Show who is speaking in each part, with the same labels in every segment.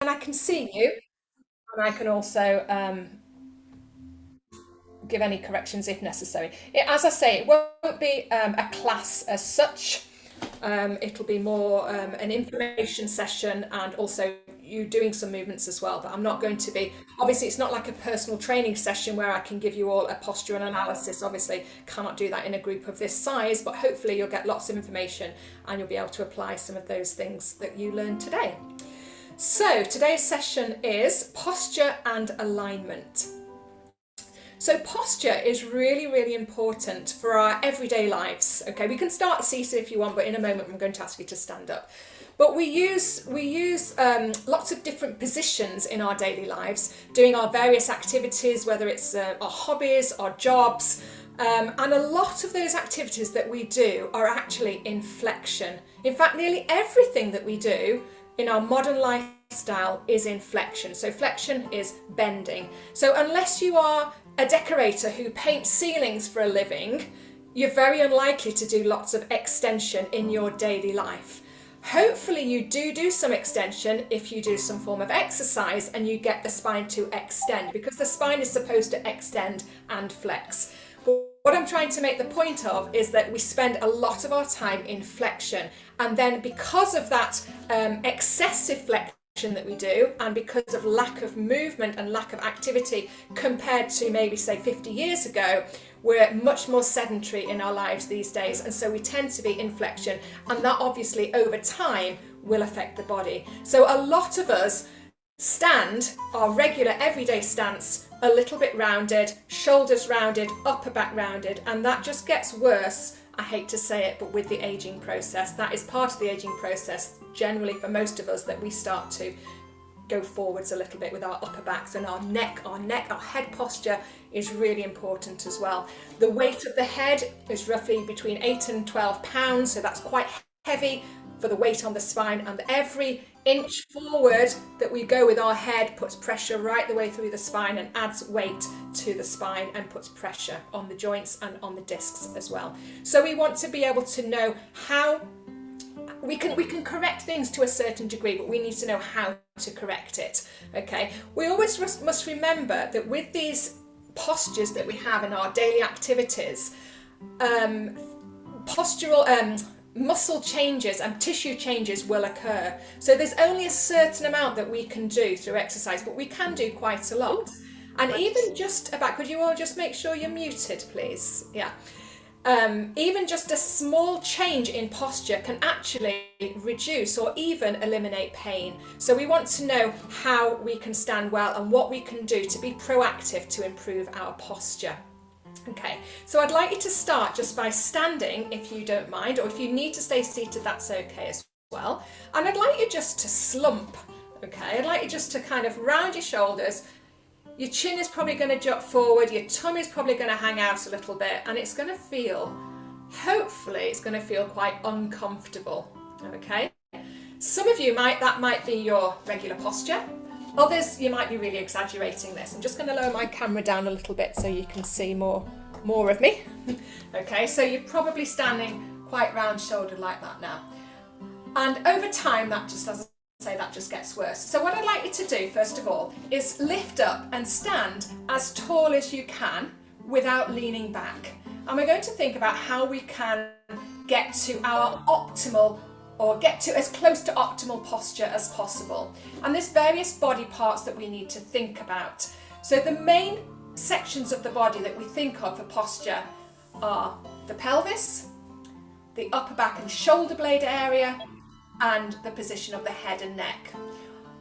Speaker 1: And I can see you, and I can also give any corrections if necessary. As I say, it won't be a class as such. It'll be more an information session and also you doing some movements as well. But I'm not going to be, obviously, it's not like a personal training session where I can give you all a posture and analysis. Obviously, cannot do that in a group of this size, but hopefully, you'll get lots of information and you'll be able to apply some of those things that you learned today. So, today's session is posture and alignment. So posture is really, really important for our everyday lives. Okay, we can start seated if you want, but in a moment I'm going to ask you to stand up. But we use lots of different positions in our daily lives, doing our various activities, whether it's our hobbies, our jobs, and a lot of those activities that we do are actually in flexion. In fact, nearly everything that we do in our modern lifestyle is in flexion. So flexion is bending. So unless you are a decorator who paints ceilings for a living, you're very unlikely to do lots of extension in your daily life. Hopefully you do some extension if you do some form of exercise and you get the spine to extend, because the spine is supposed to extend and flex. But what I'm trying to make the point of is that we spend a lot of our time in flexion, and then because of that excessive flexion that we do, and because of lack of movement and lack of activity compared to maybe say 50 years ago, we're much more sedentary in our lives these days, and so we tend to be in flexion, and that obviously over time will affect the body. So a lot of us stand our regular everyday stance a little bit rounded, shoulders rounded, upper back rounded, and that just gets worse. I hate to say it, but with the aging process, that is part of the aging process generally for most of us, that we start to go forwards a little bit with our upper backs, and our head posture is really important as well. The weight of the head is roughly between 8 and 12 pounds, so that's quite heavy for the weight on the spine, and every inch forward that we go with our head puts pressure right the way through the spine and adds weight to the spine and puts pressure on the joints and on the discs as well. So we want to be able to know how we can correct things to a certain degree, but we need to know how to correct it. Okay, we always must remember that with these postures that we have in our daily activities, postural muscle changes and tissue changes will occur. So there's only a certain amount that we can do through exercise, but we can do quite a lot. And even just about, could you all just make sure you're muted, please? Yeah. Even just a small change in posture can actually reduce or even eliminate pain. So we want to know how we can stand well and what we can do to be proactive to improve our posture. Okay, so I'd like you to start just by standing, if you don't mind, or if you need to stay seated, that's okay as well. And I'd like you just to slump, okay? I'd like you just to kind of round your shoulders. Your chin is probably going to jut forward, your tummy is probably going to hang out a little bit, and it's going to feel, hopefully, it's going to feel quite uncomfortable, okay? Some of you that might be your regular posture. Others, you might be really exaggerating this. I'm just going to lower my camera down a little bit so you can see more of me. Okay, so you're probably standing quite round-shouldered like that now. And over time, that just, as I say, that just gets worse. So what I'd like you to do, first of all, is lift up and stand as tall as you can without leaning back. And we're going to think about how we can get to our optimal, or get to as close to optimal posture as possible. And there's various body parts that we need to think about. So the main sections of the body that we think of for posture are the pelvis, the upper back and shoulder blade area, and the position of the head and neck.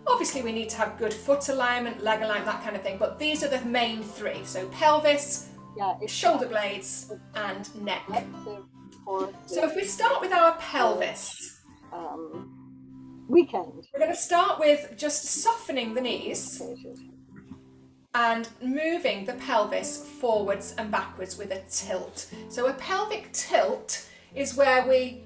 Speaker 1: Obviously we need to have good foot alignment, leg alignment, that kind of thing, but these are the main three. So pelvis, shoulder blades, and neck. So if we start with our pelvis,
Speaker 2: weekend.
Speaker 1: We're going to start with just softening the knees and moving the pelvis forwards and backwards with a tilt. So a pelvic tilt is where we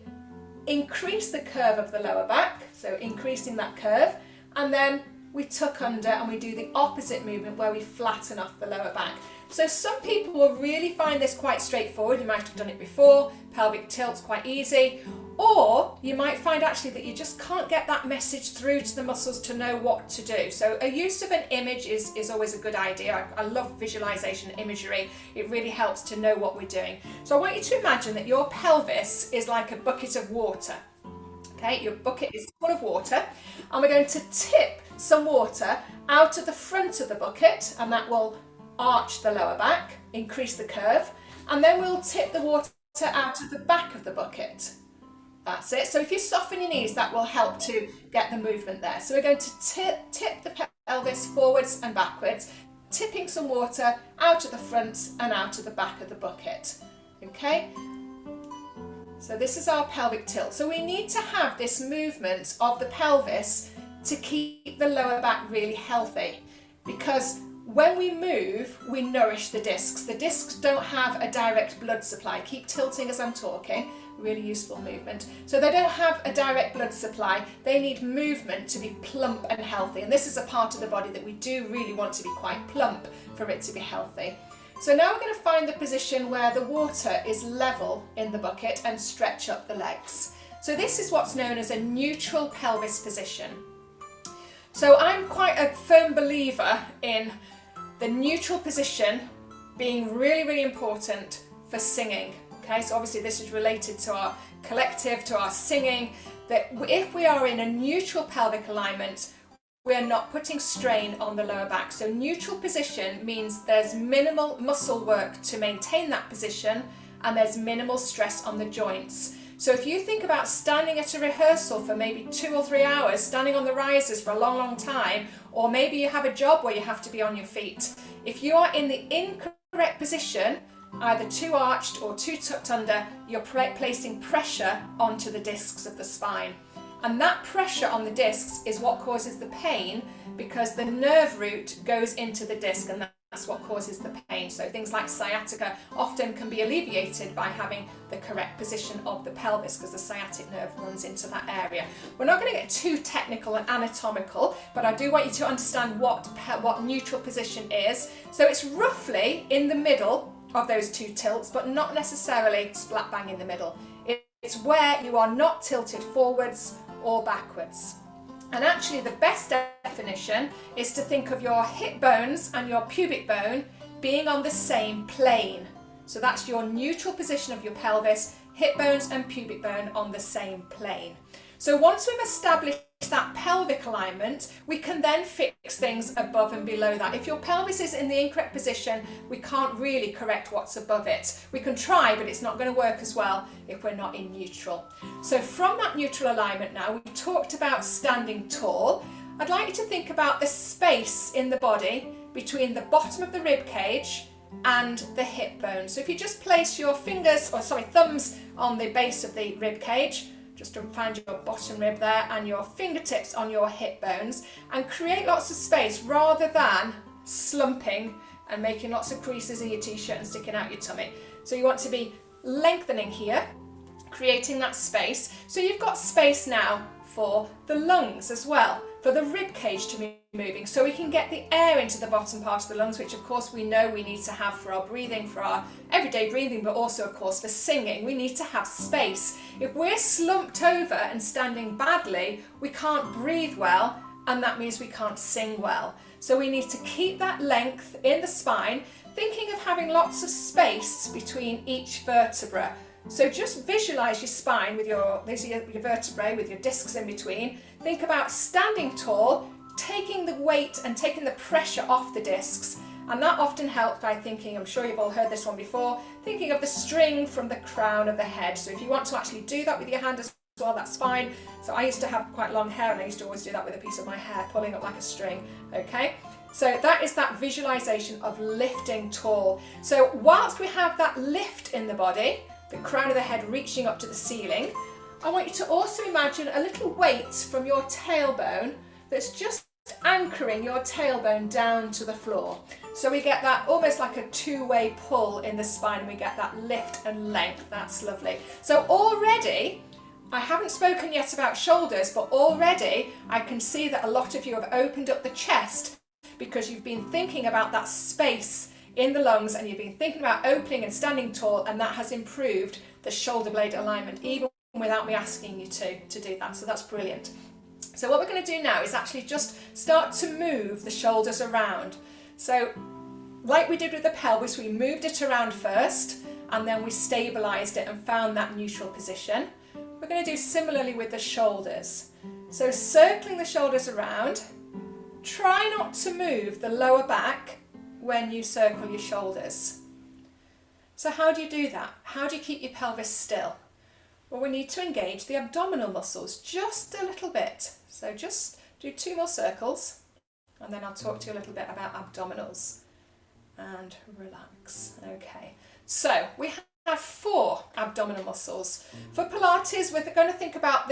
Speaker 1: increase the curve of the lower back, so increasing that curve, and then we tuck under, and we do the opposite movement where we flatten off the lower back. So some people will really find this quite straightforward. You might have done it before. Pelvic tilt's quite easy. Or you might find actually that you just can't get that message through to the muscles to know what to do. So a use of an image is always a good idea. I love visualization imagery. It really helps to know what we're doing. So I want you to imagine that your pelvis is like a bucket of water. Okay, your bucket is full of water, and we're going to tip some water out of the front of the bucket, and that will arch the lower back, increase the curve, and then we'll tip the water out of the back of the bucket. That's it. So if you soften your knees, that will help to get the movement there. So we're going to tip the pelvis forwards and backwards, tipping some water out of the front and out of the back of the bucket. Okay? So this is our pelvic tilt. So we need to have this movement of the pelvis to keep the lower back really healthy, because when we move, we nourish the discs. The discs don't have a direct blood supply. Keep tilting as I'm talking. Really useful movement. So they don't have a direct blood supply. They need movement to be plump and healthy. And this is a part of the body that we do really want to be quite plump for it to be healthy. So now we're going to find the position where the water is level in the bucket and stretch up the legs. So this is what's known as a neutral pelvis position. So I'm quite a firm believer in the neutral position being really, really important for singing. Okay, so obviously this is related to our collective, to our singing, that if we are in a neutral pelvic alignment, we are not putting strain on the lower back. So neutral position means there's minimal muscle work to maintain that position, and there's minimal stress on the joints. So if you think about standing at a rehearsal for maybe 2 or 3 hours, standing on the risers for a long, long time, or maybe you have a job where you have to be on your feet. If you are in the incorrect position, either too arched or too tucked under, you're placing pressure onto the discs of the spine. And that pressure on the discs is what causes the pain, because the nerve root goes into the disc, and that's what causes the pain. So things like sciatica often can be alleviated by having the correct position of the pelvis, because the sciatic nerve runs into that area. We're not going to get too technical and anatomical, but I do want you to understand what neutral position is. So it's roughly in the middle of those two tilts, but not necessarily splat bang in the middle. It's where you are not tilted forwards or backwards. And actually the best definition is to think of your hip bones and your pubic bone being on the same plane. So that's your neutral position of your pelvis, hip bones and pubic bone on the same plane. So once we've established that pelvic alignment, we can then fix things above and below that. If your pelvis is in the incorrect position, we can't really correct what's above it. We can try, but it's not going to work as well if we're not in neutral. So from that neutral alignment now, we talked about standing tall. I'd like you to think about the space in the body between the bottom of the rib cage and the hip bone. So if you just place your thumbs on the base of the rib cage, just to find your bottom rib there, and your fingertips on your hip bones, and create lots of space rather than slumping and making lots of creases in your t-shirt and sticking out your tummy. So you want to be lengthening here, creating that space. So you've got space now for the lungs as well, for the rib cage to be moving, so we can get the air into the bottom part of the lungs, which of course we know we need to have for our breathing, for our everyday breathing, but also of course for singing. We need to have space. If we're slumped over and standing badly, we can't breathe well, and that means we can't sing well. So we need to keep that length in the spine, thinking of having lots of space between each vertebra. So just visualize your spine with your vertebrae with your discs in between. Think about standing tall, taking the weight and taking the pressure off the discs. And that often helps by thinking, I'm sure you've all heard this one before, thinking of the string from the crown of the head. So if you want to actually do that with your hand as well, that's fine. So I used to have quite long hair, and I used to always do that with a piece of my hair, pulling up like a string, okay? So that is that visualization of lifting tall. So whilst we have that lift in the body, the crown of the head reaching up to the ceiling, I want you to also imagine a little weight from your tailbone that's just anchoring your tailbone down to the floor. So we get that almost like a two-way pull in the spine, and we get that lift and length. That's lovely. So already I haven't spoken yet about shoulders, but already I can see that a lot of you have opened up the chest because you've been thinking about that space in the lungs, and you've been thinking about opening and standing tall, and that has improved the shoulder blade alignment, even without me asking you to do that. So that's brilliant. So what we're going to do now is actually just start to move the shoulders around. So like we did with the pelvis, we moved it around first, and then we stabilized it and found that neutral position. We're going to do similarly with the shoulders. So circling the shoulders around, try not to move the lower back when you circle your shoulders. So how do you do that? How do you keep your pelvis still? Well, we need to engage the abdominal muscles just a little bit. So just do 2 more circles, and then I'll talk to you a little bit about abdominals. And relax. Okay. So we have 4 abdominal muscles. For Pilates, we're going to think about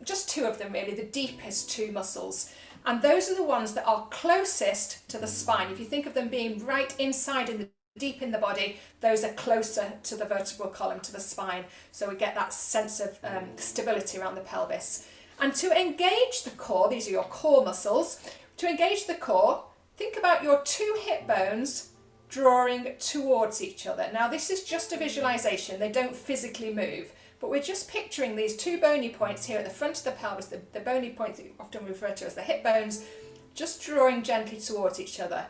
Speaker 1: just 2 of them really, the deepest 2 muscles. And those are the ones that are closest to the spine. If you think of them being right inside deep in the body, those are closer to the vertebral column, to the spine. So we get that sense of stability around the pelvis. And to engage the core, these are your core muscles. To engage the core, think about your 2 hip bones drawing towards each other. Now this is just a visualization, they don't physically move, but we're just picturing these 2 bony points here at the front of the pelvis, the bony points that you often refer to as the hip bones, just drawing gently towards each other.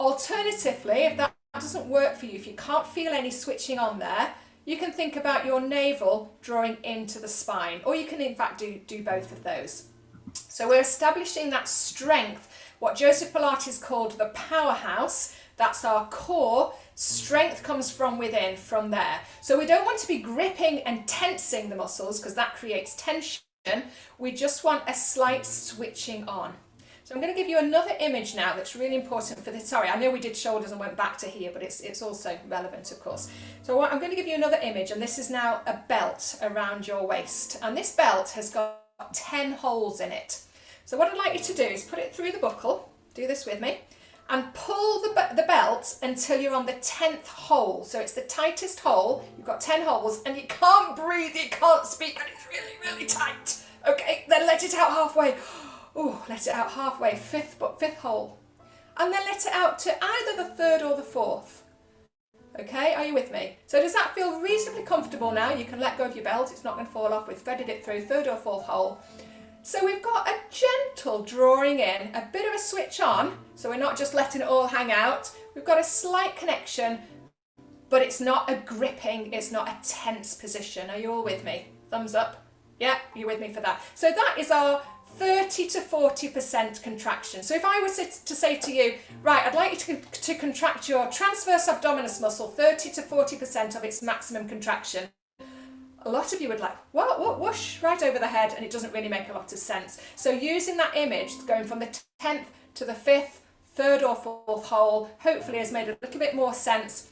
Speaker 1: Alternatively, if that doesn't work for you, if you can't feel any switching on there, you can think about your navel drawing into the spine, or you can in fact do both of those. So we're establishing that strength, what Joseph Pilates called the powerhouse. That's our core. Strength comes from within, from there. So we don't want to be gripping and tensing the muscles because that creates tension. We just want a slight switching on. So I'm going to give you another image now that's really important for this. Sorry, I know we did shoulders and went back to here, but it's also relevant, of course. So I'm going to give you another image, and this is now a belt around your waist. And this belt has got 10 holes in it. So what I'd like you to do is put it through the buckle, do this with me, and pull the belt until you're on the 10th hole. So it's the tightest hole, you've got 10 holes, and you can't breathe, you can't speak, and it's really, really tight. Okay, then let it out halfway. Oh, let it out halfway, fifth hole. And then let it out to either the 3rd or the 4th. Okay, are you with me? So does that feel reasonably comfortable now? You can let go of your belt, it's not going to fall off. We've threaded it through 3rd or 4th hole. So we've got a gentle drawing in, a bit of a switch on, so we're not just letting it all hang out. We've got a slight connection, but it's not a gripping, it's not a tense position. Are you all with me? Thumbs up. Yeah, you're with me for that. So that is our 30 to 40% contraction. So if I was to say to you, right, I'd like you to contract your transverse abdominis muscle 30 to 40% of its maximum contraction. A lot of you would like, what, whoosh, right over the head, and it doesn't really make a lot of sense. So using that image, going from the 10th to the 5th, 3rd or 4th hole, hopefully has made a little bit more sense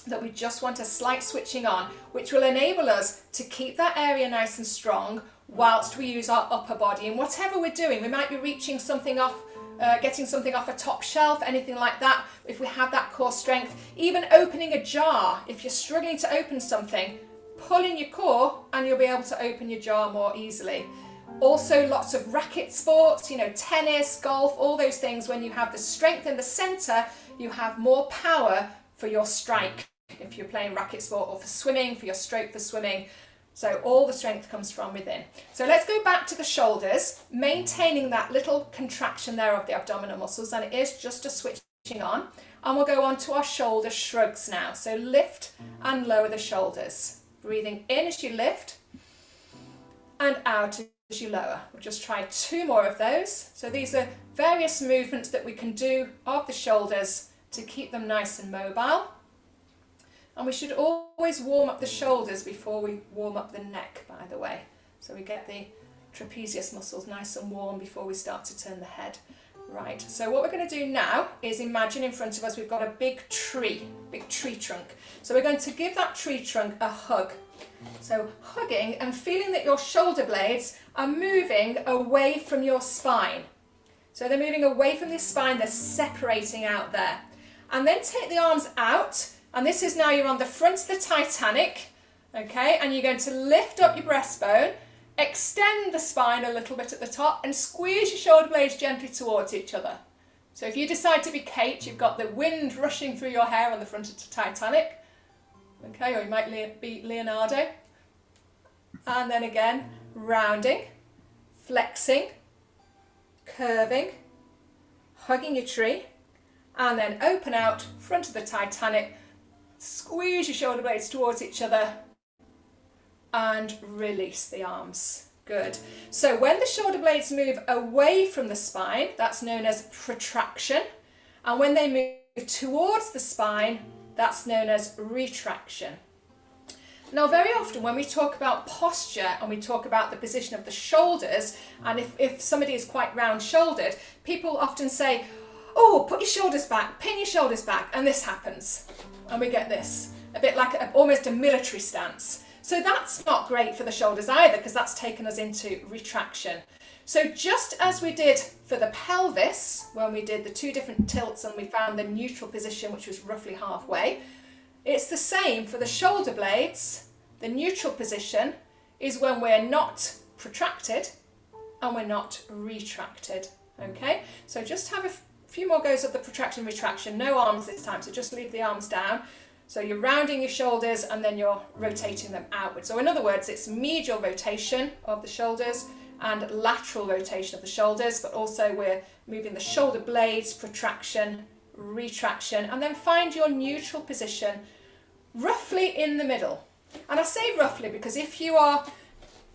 Speaker 1: that we just want a slight switching on, which will enable us to keep that area nice and strong whilst we use our upper body. And whatever we're doing, we might be reaching something off, getting something off a top shelf, anything like that, if we have that core strength. Even opening a jar, if you're struggling to open something, pull in your core and you'll be able to open your jar more easily. Also lots of racket sports, tennis, golf, all those things, when you have the strength in the center, you have more power for your strike. If you're playing racket sport, or for swimming, for your stroke for swimming. So all the strength comes from within. So let's go back to the shoulders, maintaining that little contraction there of the abdominal muscles, and it is just a switching on. And we'll go on to our shoulder shrugs now. So lift and lower the shoulders. Breathing in as you lift and out as you lower. We'll just try 2 more of those. So these are various movements that we can do of the shoulders to keep them nice and mobile. And we should always warm up the shoulders before we warm up the neck, by the way. So we get the trapezius muscles nice and warm before we start to turn the head. Right, so what we're going to do now is imagine in front of us we've got a big tree trunk. So we're going to give that tree trunk a hug. So hugging and feeling that your shoulder blades are moving away from your spine. So they're moving away from the spine, they're separating out there. And then take the arms out, and this is now you're on the front of the Titanic, okay? And you're going to lift up your breastbone, Extend the spine a little bit at the top and squeeze your shoulder blades gently towards each other. So if you decide to be Kate, you've got the wind rushing through your hair on the front of the Titanic. Okay, or you might be Leonardo. And then again, rounding, flexing, curving, hugging your tree, and then open out, front of the Titanic, squeeze your shoulder blades towards each other, and release the arms. Good. So when the shoulder blades move away from the spine, that's known as protraction. And when they move towards the spine, that's known as retraction. Now, very often when we talk about posture and we talk about the position of the shoulders, and if somebody is quite round-shouldered, people often say, oh, put your shoulders back, pin your shoulders back, and this happens. And we get this, a bit like almost a military stance. So that's not great for the shoulders either, because that's taken us into retraction. So just as we did for the pelvis, when we did the two different tilts and we found the neutral position, which was roughly halfway, it's the same for the shoulder blades. The neutral position is when we're not protracted and we're not retracted. Okay, so just have a few more goes of the protraction, retraction, no arms this time, so just leave the arms down. So you're rounding your shoulders and then you're rotating them outwards. So in other words, it's medial rotation of the shoulders and lateral rotation of the shoulders, but also we're moving the shoulder blades, protraction, retraction, and then find your neutral position roughly in the middle. And I say roughly because if you are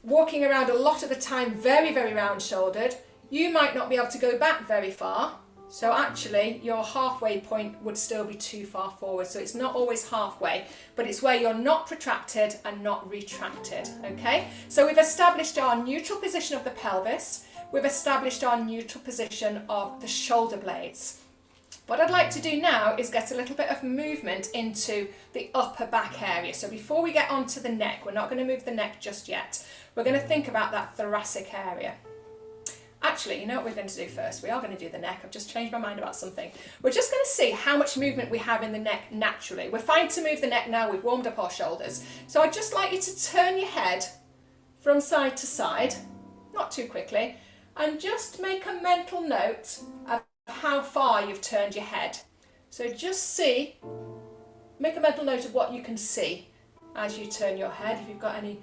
Speaker 1: walking around a lot of the time very, very round-shouldered, you might not be able to go back very far. So actually your halfway point would still be too far forward. So it's not always halfway, but it's where you're not protracted and not retracted, okay? So we've established our neutral position of the pelvis. We've established our neutral position of the shoulder blades. What I'd like to do now is get a little bit of movement into the upper back area. So before we get onto the neck, we're not going to move the neck just yet. We're going to think about that thoracic area. Actually, you know what we're going to do first? We are going to do the neck. I've just changed my mind about something. We're just going to see how much movement we have in the neck naturally. We're fine to move the neck now. We've warmed up our shoulders. So I'd just like you to turn your head from side to side, not too quickly, and just make a mental note of how far you've turned your head. So just make a mental note of what you can see as you turn your head. If you've got any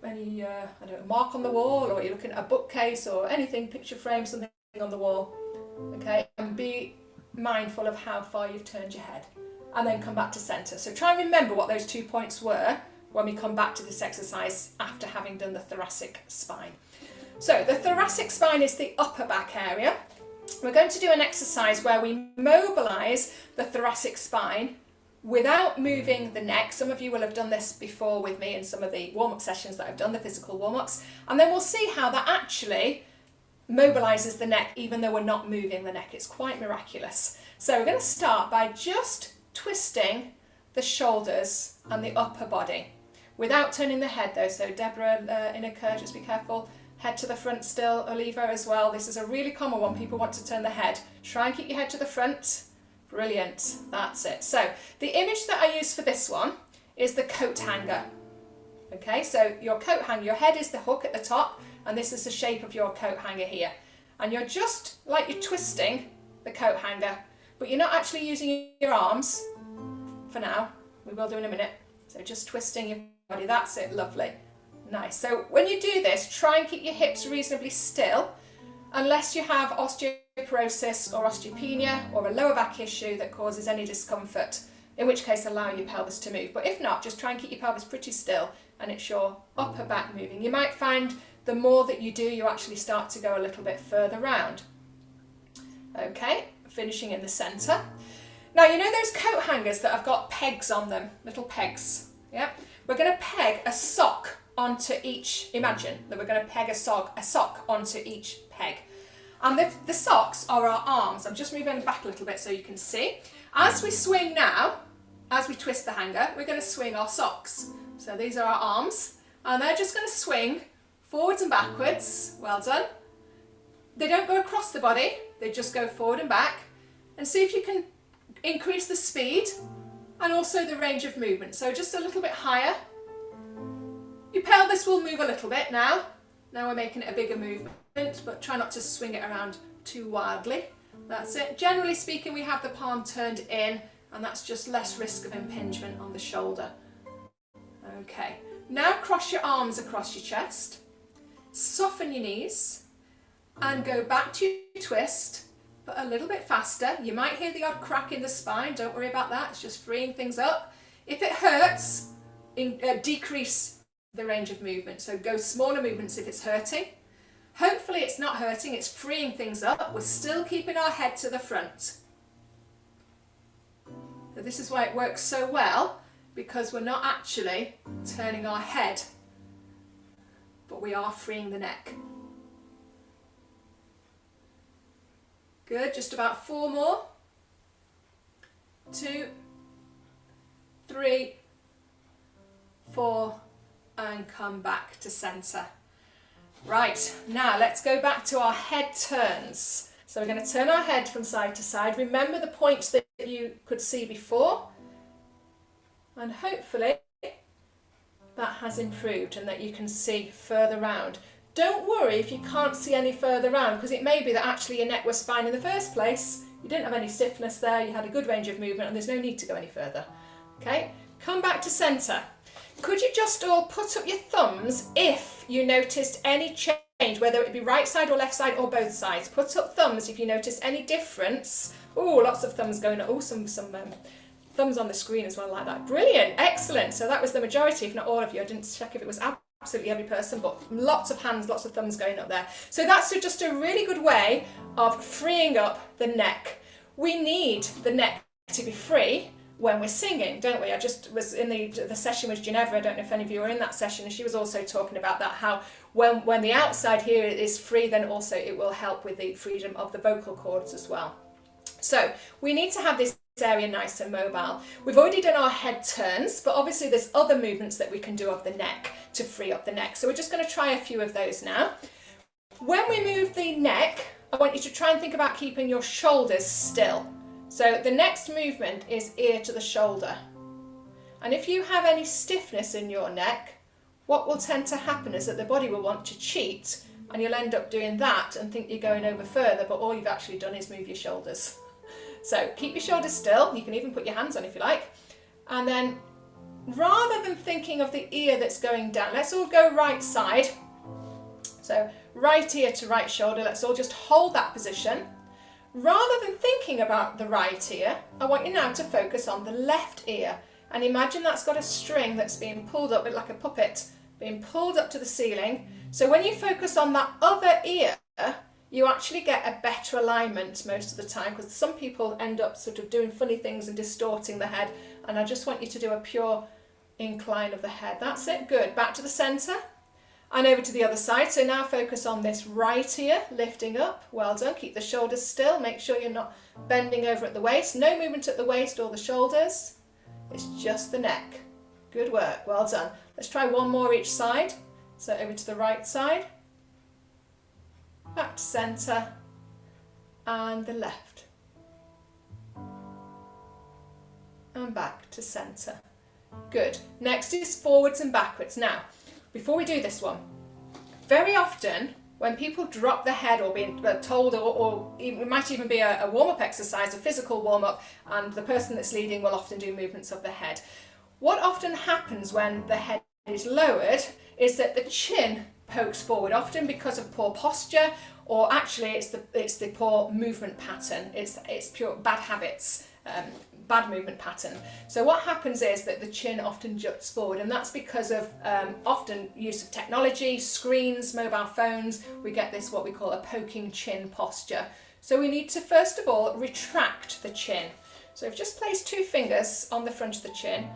Speaker 1: I don't know, mark on the wall, or you're looking at a bookcase or anything, picture frame, something on the wall, okay, and be mindful of how far you've turned your head, and then come back to centre. So try and remember what those 2 points were when we come back to this exercise after having done the thoracic spine. So the thoracic spine is the upper back area. We're going to do an exercise where we mobilise the thoracic spine without moving the neck. Some of you will have done this before with me in some of the warm-up sessions that I've done, the physical warm-ups, and then we'll see how that actually mobilises the neck even though we're not moving the neck. It's quite miraculous. So we're going to start by just twisting the shoulders and the upper body without turning the head though. So Deborah, inner curve, just be careful. Head to the front still, Oliva as well. This is a really common one. People want to turn the head. Try and keep your head to the front. Brilliant, that's it. So the image that I use for this one is the coat hanger. Okay, so your coat hanger, your head is the hook at the top, and this is the shape of your coat hanger here. And you're just like you're twisting the coat hanger, but you're not actually using your arms for now. We will do in a minute. So just twisting your body, that's it, lovely. Nice. So when you do this, try and keep your hips reasonably still, unless you have osteoporosis or osteopenia or a lower back issue that causes any discomfort, in which case allow your pelvis to move. But if not, just try and keep your pelvis pretty still and it's your upper back moving. You might find the more that you do, you actually start to go a little bit further round. Okay, finishing in the centre. Now, you know those coat hangers that have got pegs on them, little pegs? Yeah, we're going to peg a sock onto each, imagine that we're going to peg a sock onto each peg. And the socks are our arms. I'm just moving back a little bit so you can see. As we swing now, as we twist the hanger, we're going to swing our socks. So these are our arms, and they're just going to swing forwards and backwards. Well done. They don't go across the body, they just go forward and back. And see if you can increase the speed and also the range of movement. So just a little bit higher. Your pelvis will move a little bit now. Now we're making it a bigger movement, but try not to swing it around too wildly. That's it. Generally speaking, we have the palm turned in, and that's just less risk of impingement on the shoulder. Okay, now cross your arms across your chest, soften your knees, and go back to your twist, but a little bit faster. You might hear the odd crack in the spine, don't worry about that, it's just freeing things up. If it hurts, decrease the range of movement, so go smaller movements if it's hurting. Hopefully it's not hurting, it's freeing things up. We're still keeping our head to the front. So this is why it works so well, because we're not actually turning our head, but we are freeing the neck. Good, just about 4 more. 2, 3, 4, and come back to centre. Right, now let's go back to our head turns. So we're going to turn our head from side to side. Remember the points that you could see before, and hopefully that has improved and that you can see further round. Don't worry if you can't see any further round, because it may be that actually your neck was fine in the first place, you didn't have any stiffness there, you had a good range of movement, and there's no need to go any further. Okay, come back to centre. Could you just all put up your thumbs if you noticed any change, whether it be right side or left side or both sides? Put up thumbs if you notice any difference. Oh, lots of thumbs going up. Oh, some thumbs on the screen as well like that. Brilliant, excellent. So that was the majority, if not all of you. I didn't check if it was absolutely every person, but lots of hands, lots of thumbs going up there. So that's just a really good way of freeing up the neck. We need the neck to be free when we're singing, don't we? I just was in the session with Ginevra, I don't know if any of you were in that session, and she was also talking about that, how when the outside here is free, then also it will help with the freedom of the vocal cords as well. So we need to have this area nice and mobile. We've already done our head turns, but obviously there's other movements that we can do of the neck to free up the neck. So we're just going to try a few of those now. When we move the neck, I want you to try and think about keeping your shoulders still. So the next movement is ear to the shoulder. And if you have any stiffness in your neck, what will tend to happen is that the body will want to cheat, and you'll end up doing that and think you're going over further, but all you've actually done is move your shoulders. So keep your shoulders still. You can even put your hands on if you like. And then rather than thinking of the ear that's going down, let's all go right side. So right ear to right shoulder, let's all just hold that position. Rather than thinking about the right ear, I want you now to focus on the left ear, and imagine that's got a string that's being pulled up, like a puppet, being pulled up to the ceiling. So when you focus on that other ear, you actually get a better alignment most of the time, because some people end up sort of doing funny things and distorting the head, and I just want you to do a pure incline of the head. That's it, good. Back to the centre. And over to the other side. So now focus on this right ear, lifting up. Well done. Keep the shoulders still. Make sure you're not bending over at the waist. No movement at the waist or the shoulders. It's just the neck. Good work. Well done. Let's try one more each side. So over to the right side. Back to centre. And the left. And back to centre. Good. Next is forwards and backwards. Now, before we do this one, very often when people drop the head or being told, or even, it might even be a warm-up exercise, a physical warm-up, and the person that's leading will often do movements of the head. What often happens when the head is lowered is that the chin pokes forward, often because of poor posture, or actually it's the poor movement pattern. It's pure bad habits. Bad movement pattern. So what happens is that the chin often juts forward, and that's because of often use of technology, screens, mobile phones. We get this what we call a poking chin posture. So we need to first of all retract the chin. So I've just placed 2 fingers on the front of the chin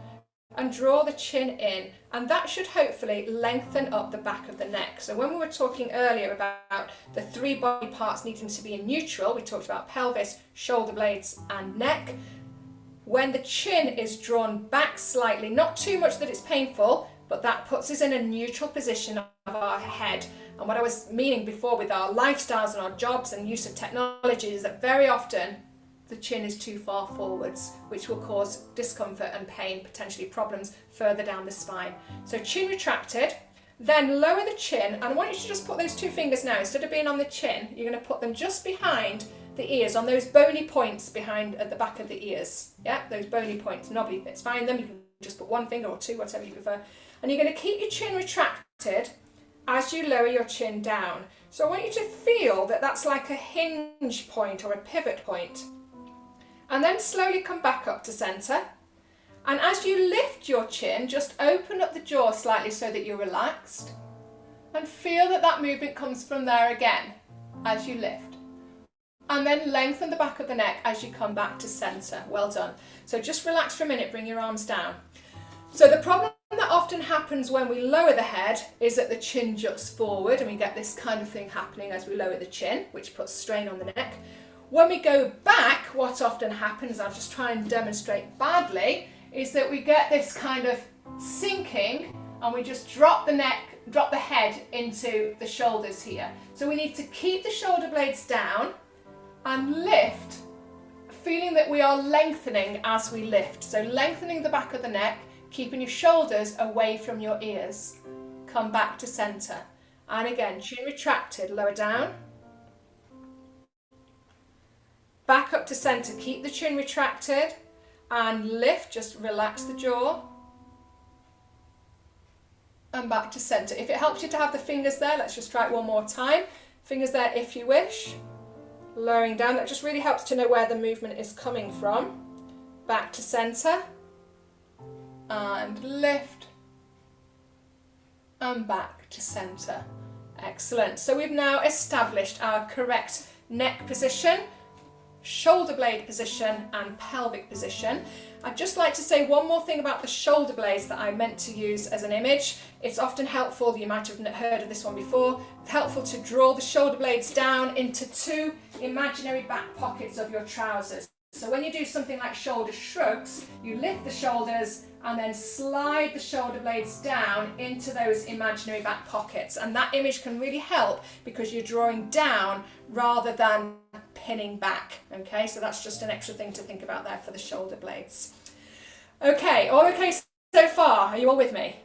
Speaker 1: and draw the chin in, and that should hopefully lengthen up the back of the neck. So when we were talking earlier about the 3 body parts needing to be in neutral, we talked about pelvis, shoulder blades and neck. When the chin is drawn back slightly, not too much that it's painful, but that puts us in a neutral position of our head. And what I was meaning before with our lifestyles and our jobs and use of technology is that very often the chin is too far forwards, which will cause discomfort and pain, potentially problems further down the spine. So chin retracted, Then lower the chin, and I want you to just put those two fingers now, instead of being on the chin, you're going to put them just behind the ears, on those bony points behind at the back of the ears. Yeah, those bony points, knobbly bits. Find them, you can just put one finger or two, whatever you prefer. And you're going to keep your chin retracted as you lower your chin down. So I want you to feel that that's like a hinge point or a pivot point. And then slowly come back up to centre. And as you lift your chin, just open up the jaw slightly so that you're relaxed. And feel that that movement comes from there again as you lift. And then lengthen the back of the neck as you come back to centre. Well done. So just relax for a minute, bring your arms down. So the problem that often happens when we lower the head is that the chin juts forward, and we get this kind of thing happening as we lower the chin, which puts strain on the neck. When we go back, what often happens, I'll just try and demonstrate badly, is that we get this kind of sinking, and we just drop the head into the shoulders here. So we need to keep the shoulder blades down and lift, feeling that we are lengthening as we lift. So lengthening the back of the neck, keeping your shoulders away from your ears. Come back to centre. And again, chin retracted, lower down. Back up to centre, keep the chin retracted and lift, just relax the jaw. And back to centre. If it helps you to have the fingers there, let's just try it one more time. Fingers there if you wish. Lowering down, that just really helps to know where the movement is coming from. Back to centre. And lift. And back to centre. Excellent. So we've now established our correct neck position, shoulder blade position and pelvic position. I'd just like to say one more thing about the shoulder blades that I meant to use as an image. It's often helpful, you might have heard of this one before, it's helpful to draw the shoulder blades down into two imaginary back pockets of your trousers. So when you do something like shoulder shrugs, you lift the shoulders and then slide the shoulder blades down into those imaginary back pockets. And that image can really help because you're drawing down rather than pinning back. Okay, so that's just an extra thing to think about there for the shoulder blades. Okay, all okay so far? Are you all with me?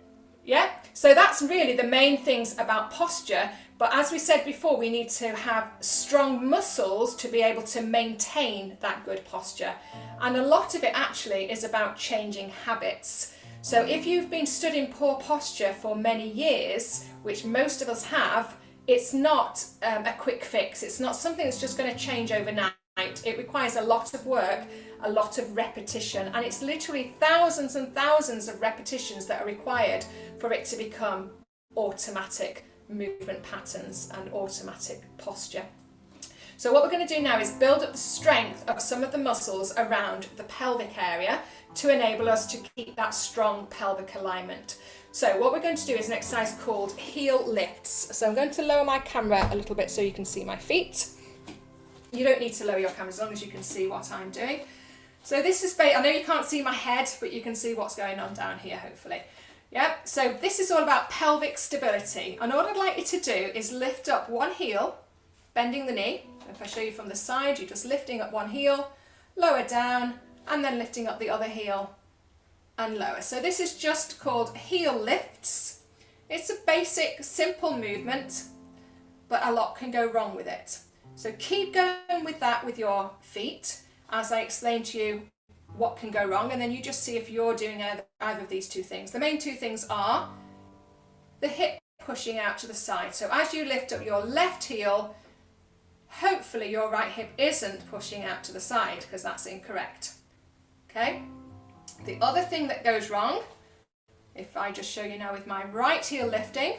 Speaker 1: Yeah? So that's really the main things about posture. But as we said before, we need to have strong muscles to be able to maintain that good posture. And a lot of it actually is about changing habits. So if you've been studying poor posture for many years, which most of us have, it's not a quick fix. It's not something that's just going to change overnight. It requires a lot of work, a lot of repetition, and it's literally thousands and thousands of repetitions that are required for it to become automatic movement patterns and automatic posture. So what we're going to do now is build up the strength of some of the muscles around the pelvic area to enable us to keep that strong pelvic alignment. So what we're going to do is an exercise called heel lifts. So I'm going to lower my camera a little bit so you can see my feet. You don't need to lower your camera as long as you can see what I'm doing. So this is, I know you can't see my head, but you can see what's going on down here, hopefully. Yeah, so this is all about pelvic stability. And all I'd like you to do is lift up one heel, bending the knee. If I show you from the side, you're just lifting up one heel, lower down, and then lifting up the other heel and lower. So this is just called heel lifts. It's a basic, simple movement, but a lot can go wrong with it. So keep going with that with your feet as I explain to you what can go wrong, and then you just see if you're doing either of these two things. The main two things are the hip pushing out to the side. So as you lift up your left heel, hopefully your right hip isn't pushing out to the side, because that's incorrect. Okay? The other thing that goes wrong, if I just show you now with my right heel lifting,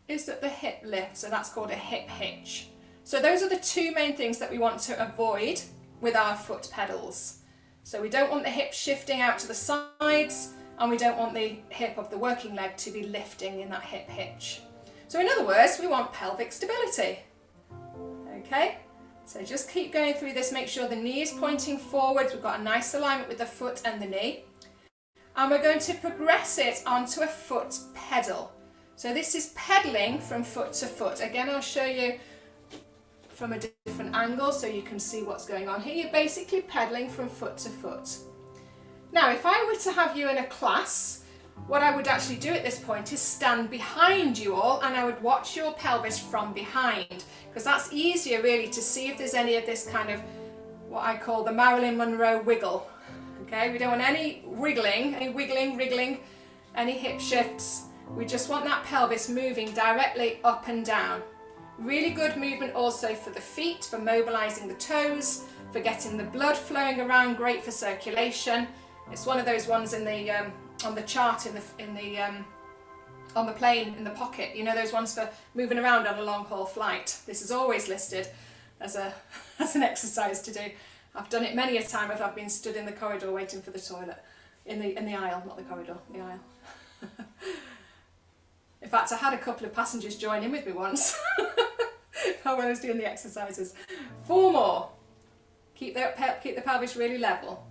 Speaker 1: is that the hip lifts. So that's called a hip hitch. So those are the two main things that we want to avoid with our foot pedals. So we don't want the hip shifting out to the sides, and we don't want the hip of the working leg to be lifting in that hip hitch. So in other words, we want pelvic stability. Okay, so just keep going through this. Make sure the knee is pointing forwards. We've got a nice alignment with the foot and the knee. And we're going to progress it onto a foot pedal. So this is pedaling from foot to foot. Again, I'll show you from a different angle so you can see what's going on here. You're basically pedaling from foot to foot. Now, if I were to have you in a class what I would actually do at this point is stand behind you all, and I would watch your pelvis from behind, because that's easier really to see if there's any of this kind of what I call the Marilyn Monroe wiggle. Okay, we don't want any wiggling, any hip shifts. We just want that pelvis moving directly up and down. Really good movement also for the feet, for mobilizing the toes, for getting the blood flowing around, great for circulation. It's one of those ones in the on the chart on the plane in the pocket, you know, those ones for moving around on a long haul flight. This is always listed as an exercise to do. I've done it many a time if I've been stood in the corridor waiting for the toilet, in the aisle, not the corridor, the aisle. In fact, I had a couple of passengers join in with me once when I was doing the exercises. 4 more. Keep the pelvis really level.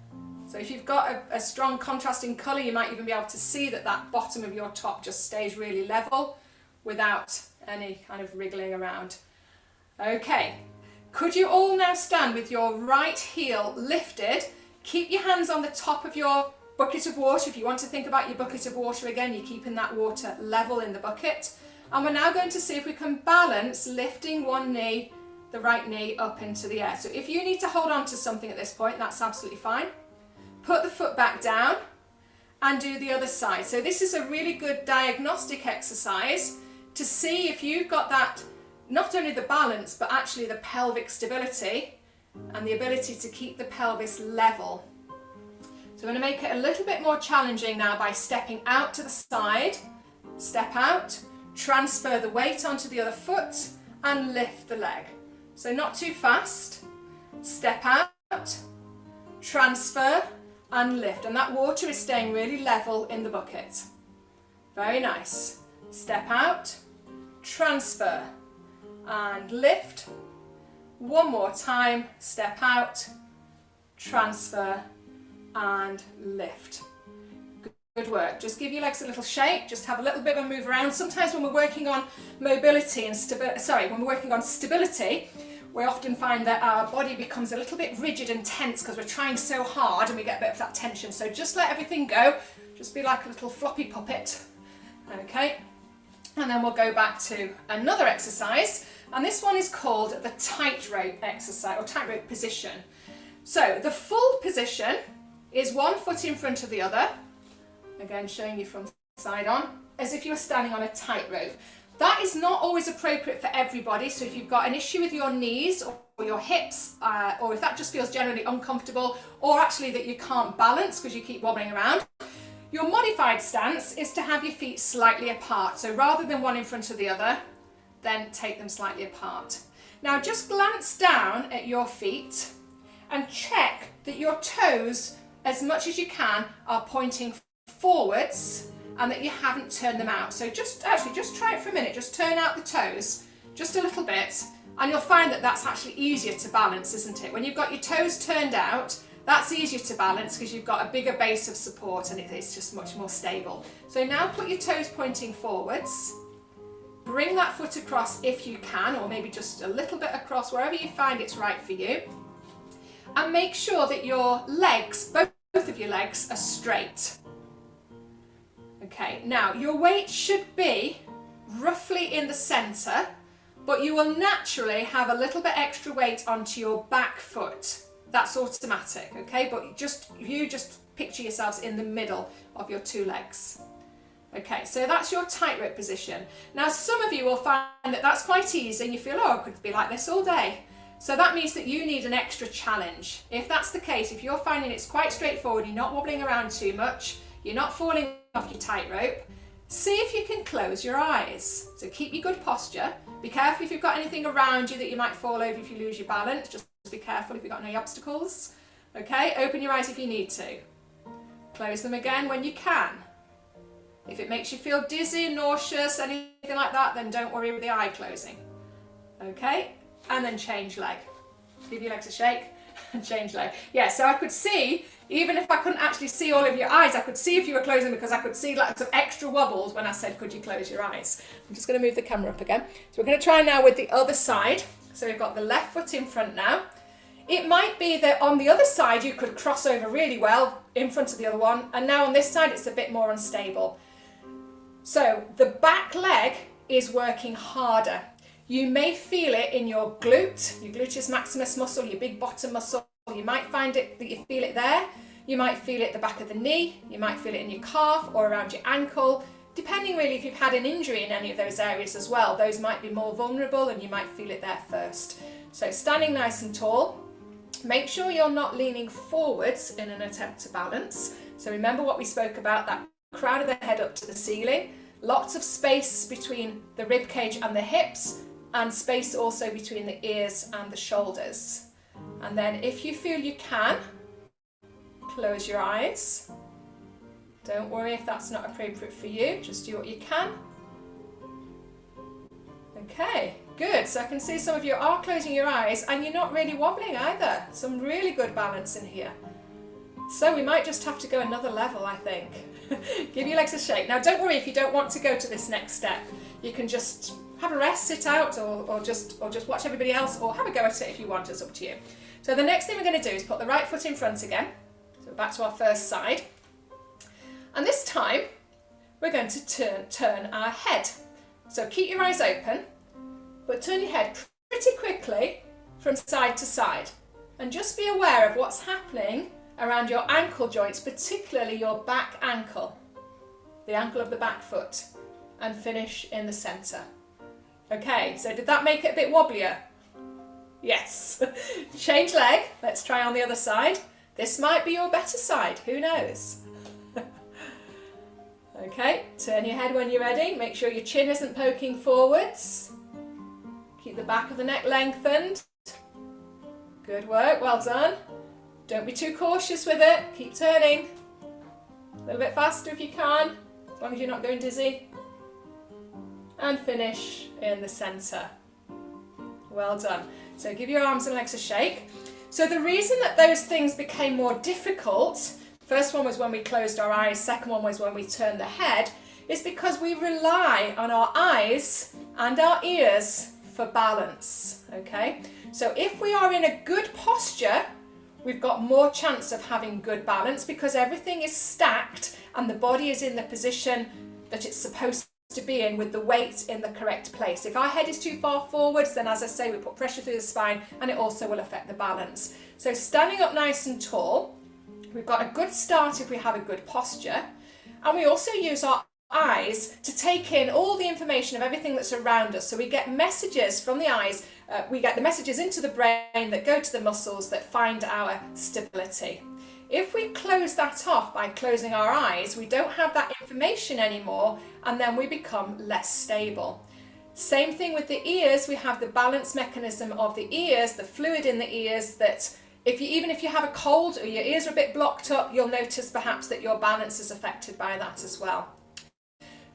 Speaker 1: So if you've got a strong contrasting colour, you might even be able to see that that bottom of your top just stays really level without any kind of wriggling around. Okay, could you all now stand with your right heel lifted? Keep your hands on the top of your bucket of water. If you want to think about your bucket of water again, you're keeping that water level in the bucket. And we're now going to see if we can balance lifting one knee, the right knee, up into the air. So if you need to hold on to something at this point, that's absolutely fine. Put the foot back down and do the other side. So this is a really good diagnostic exercise to see if you've got that, not only the balance, but actually the pelvic stability and the ability to keep the pelvis level. So I'm going to make it a little bit more challenging now by stepping out to the side, step out, transfer the weight onto the other foot and lift the leg. So not too fast, step out, transfer and lift, and that water is staying really level in the bucket. Very nice. Step out, transfer and lift. One more time, step out, transfer and lift. Good work. Just give your legs a little shake, just have a little bit of a move around. Sometimes when we're working on mobility and when we're working on stability, we often find that our body becomes a little bit rigid and tense because we're trying so hard and we get a bit of that tension. So just let everything go, just be like a little floppy puppet. Okay, and then we'll go back to another exercise, and this one is called the tightrope exercise or tightrope position. So the full position is one foot in front of the other, again showing you from side on, as if you were standing on a tightrope. That is not always appropriate for everybody, so if you've got an issue with your knees or your hips, or if that just feels generally uncomfortable, or actually that you can't balance because you keep wobbling around, your modified stance is to have your feet slightly apart. So rather than one in front of the other, then take them slightly apart. Now just glance down at your feet and check that your toes, as much as you can, are pointing forwards and that you haven't turned them out. So just try it for a minute. Just turn out the toes just a little bit, and you'll find that that's actually easier to balance, isn't it? When you've got your toes turned out, that's easier to balance because you've got a bigger base of support and it's just much more stable. So now put your toes pointing forwards. Bring that foot across if you can, or maybe just a little bit across, wherever you find it's right for you. And make sure that your legs, both of your legs, are straight. Okay, now your weight should be roughly in the centre, but you will naturally have a little bit extra weight onto your back foot. That's automatic, okay? But you just picture yourselves in the middle of your two legs. Okay, so that's your tightrope position. Now some of you will find that that's quite easy and you feel, oh, I could be like this all day. So that means that you need an extra challenge. If that's the case, if you're finding it's quite straightforward, you're not wobbling around too much, you're not falling off your tightrope, see if you can close your eyes. So keep your good posture. Be careful if you've got anything around you that you might fall over if you lose your balance. Just be careful if you've got any obstacles. Okay, open your eyes if you need to. Close them again when you can. If it makes you feel dizzy, nauseous, anything like that, then don't worry with the eye closing. Okay, and then change leg. Give your legs a shake and change leg. Yeah, so I could see, even if I couldn't actually see all of your eyes, I could see if you were closing because I could see lots of extra wobbles when I said, could you close your eyes? I'm just going to move the camera up again. So we're going to try now with the other side. So we've got the left foot in front now. It might be that on the other side you could cross over really well in front of the other one, and now on this side it's a bit more unstable. So the back leg is working harder. You may feel it in your glute, your gluteus maximus muscle, your big bottom muscle. You might find it that you feel it there. You might feel it at the back of the knee. You might feel it in your calf or around your ankle. Depending really if you've had an injury in any of those areas as well, those might be more vulnerable and you might feel it there first. So standing nice and tall, make sure you're not leaning forwards in an attempt to balance. So remember what we spoke about, that crown of the head up to the ceiling, lots of space between the rib cage and the hips, and space also between the ears and the shoulders. And then if you feel you can, close your eyes. Don't worry if that's not appropriate for you, just do what you can. Okay, good. So I can see some of you are closing your eyes and you're not really wobbling either. Some really good balance in here. So we might just have to go another level, I think. Give your legs a shake. Now don't worry if you don't want to go to this next step. You can just have a rest, sit out, or just watch everybody else, or have a go at it if you want. It's up to you. So the next thing we're going to do is put the right foot in front again. So back to our first side. And this time we're going to turn our head. So keep your eyes open, but turn your head pretty quickly from side to side. And just be aware of what's happening around your ankle joints, particularly your back ankle, the ankle of the back foot, and finish in the centre. Okay, so did that make it a bit wobblier? Yes. Change leg. Let's try on the other side. This might be your better side, who knows? Okay, turn your head when you're ready. Make sure your chin isn't poking forwards. Keep the back of the neck lengthened. Good work, well done. Don't be too cautious with it. Keep turning. A little bit faster if you can, as long as you're not going dizzy. And finish in the centre. Well done. So give your arms and legs a shake. So the reason that those things became more difficult, first one was when we closed our eyes, second one was when we turned the head, is because we rely on our eyes and our ears for balance, okay? So if we are in a good posture, we've got more chance of having good balance because everything is stacked and the body is in the position that it's supposed to be in with the weight in the correct place. If our head is too far forwards, then as I say, we put pressure through the spine and it also will affect the balance. So standing up nice and tall, we've got a good start if we have a good posture, and we also use our eyes to take in all the information of everything that's around us. So we get messages from the eyes, we get the messages into the brain that go to the muscles that find our stability. If we close that off by closing our eyes, we don't have that information anymore, and then we become less stable. Same thing with the ears. We have the balance mechanism of the ears, the fluid in the ears, that even if you have a cold or your ears are a bit blocked up, you'll notice perhaps that your balance is affected by that as well.